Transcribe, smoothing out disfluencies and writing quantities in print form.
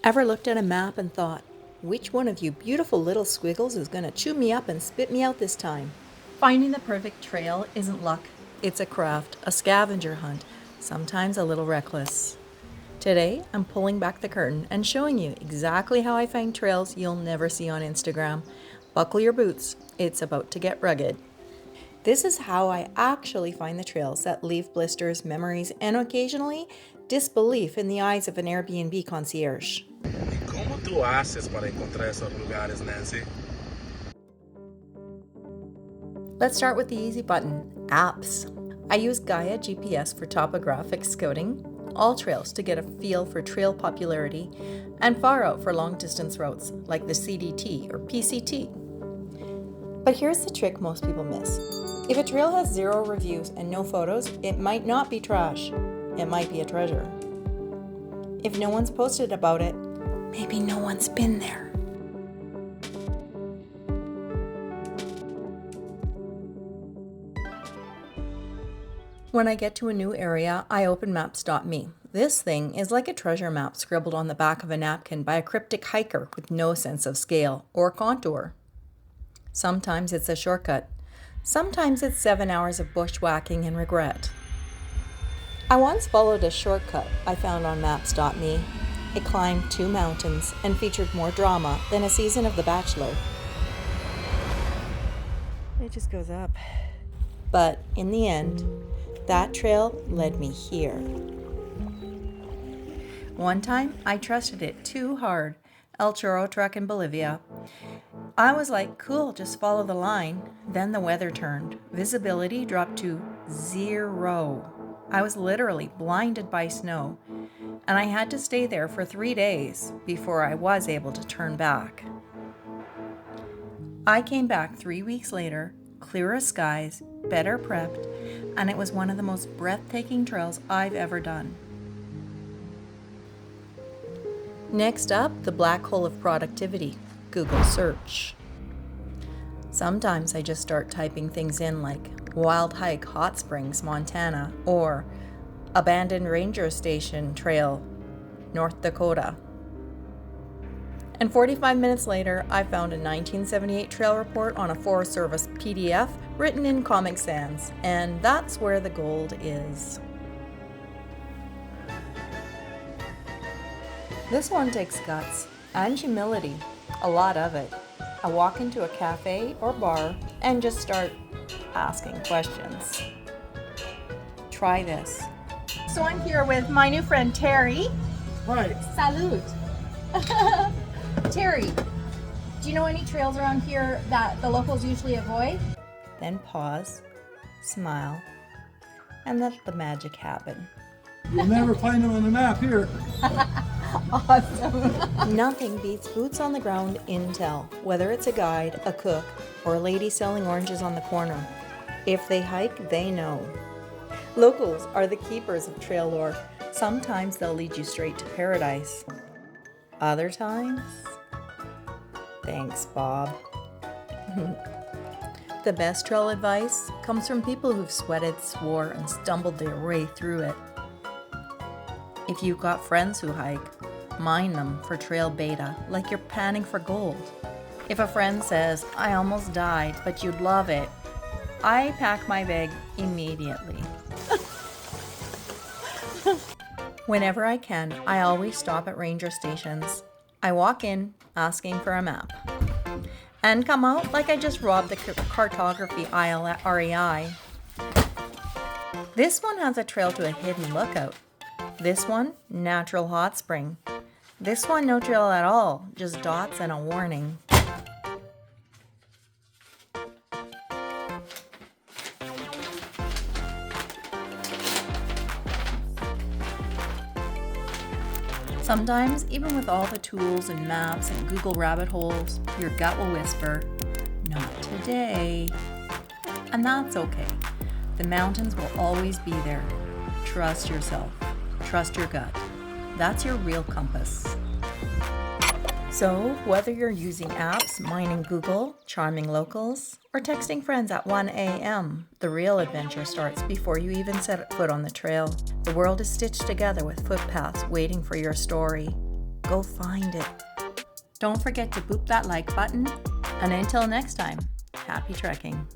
Ever looked at a map and thought, which one of you beautiful little squiggles is going to chew me up and spit me out this time? Finding the perfect trail isn't luck. It's a craft, a scavenger hunt, sometimes a little reckless. Today, I'm pulling back the curtain and showing you exactly how I find trails you'll never see on Instagram. Buckle your boots, it's about to get rugged. This is how I actually find the trails that leave blisters, memories, and occasionally disbelief in the eyes of an Airbnb concierge. ¿Y cómo tú haces para encontrar esos lugares, Nancy? Let's start with the easy button, apps. I use Gaia GPS for topographic scouting, all trails to get a feel for trail popularity, and Far Out for long-distance routes like the CDT or PCT. But here's the trick most people miss. If a trail has 0 reviews and no photos, it might not be trash. It might be a treasure. If no one's posted about it, maybe no one's been there. When I get to a new area, I open maps.me. This thing is like a treasure map scribbled on the back of a napkin by a cryptic hiker with no sense of scale or contour. Sometimes it's a shortcut. Sometimes it's 7 hours of bushwhacking and regret. I once followed a shortcut I found on maps.me. It climbed 2 mountains and featured more drama than a season of The Bachelor. It just goes up. But in the end, that trail led me here. One time, I trusted it too hard. El Chorro Trek in Bolivia. I was like, cool, just follow the line. Then the weather turned. Visibility dropped to 0. I was literally blinded by snow, and I had to stay there for 3 days before I was able to turn back. I came back 3 weeks later, clearer skies, better prepped, and it was one of the most breathtaking trails I've ever done. Next up, the black hole of productivity, Google search. Sometimes I just start typing things in like Wild Hike Hot Springs, Montana, or Abandoned Ranger Station Trail, North Dakota. And 45 minutes later, I found a 1978 trail report on a Forest Service PDF written in Comic Sans, and that's where the gold is. This one takes guts and humility, a lot of it. I walk into a cafe or bar and just start asking questions. Try this. So I'm here with my new friend Terry. Hi. Salute. Terry, do you know any trails around here that the locals usually avoid? Then pause, smile, and let the magic happen. You'll never find them on the map here. Awesome. Nothing beats boots on the ground intel, whether it's a guide, a cook, or a lady selling oranges on the corner. If they hike, they know. Locals are the keepers of trail lore. Sometimes they'll lead you straight to paradise. Other times, thanks, Bob. The best trail advice comes from people who've sweated, swore, and stumbled their way through it. If you've got friends who hike, mine them for trail beta like you're panning for gold. If a friend says, I almost died, but you'd love it, I pack my bag immediately. Whenever I can, I always stop at ranger stations. I walk in asking for a map and come out like I just robbed the cartography aisle at REI. This one has a trail to a hidden lookout. This one, natural hot spring. This one, no trail at all, just dots and a warning. Sometimes, even with all the tools and maps and Google rabbit holes, your gut will whisper, not today. And that's okay. The mountains will always be there. Trust yourself. Trust your gut. That's your real compass. So, whether you're using apps, mining Google, charming locals, or texting friends at 1 a.m., the real adventure starts before you even set foot on the trail. The world is stitched together with footpaths waiting for your story. Go find it. Don't forget to boop that like button. And until next time, happy trekking.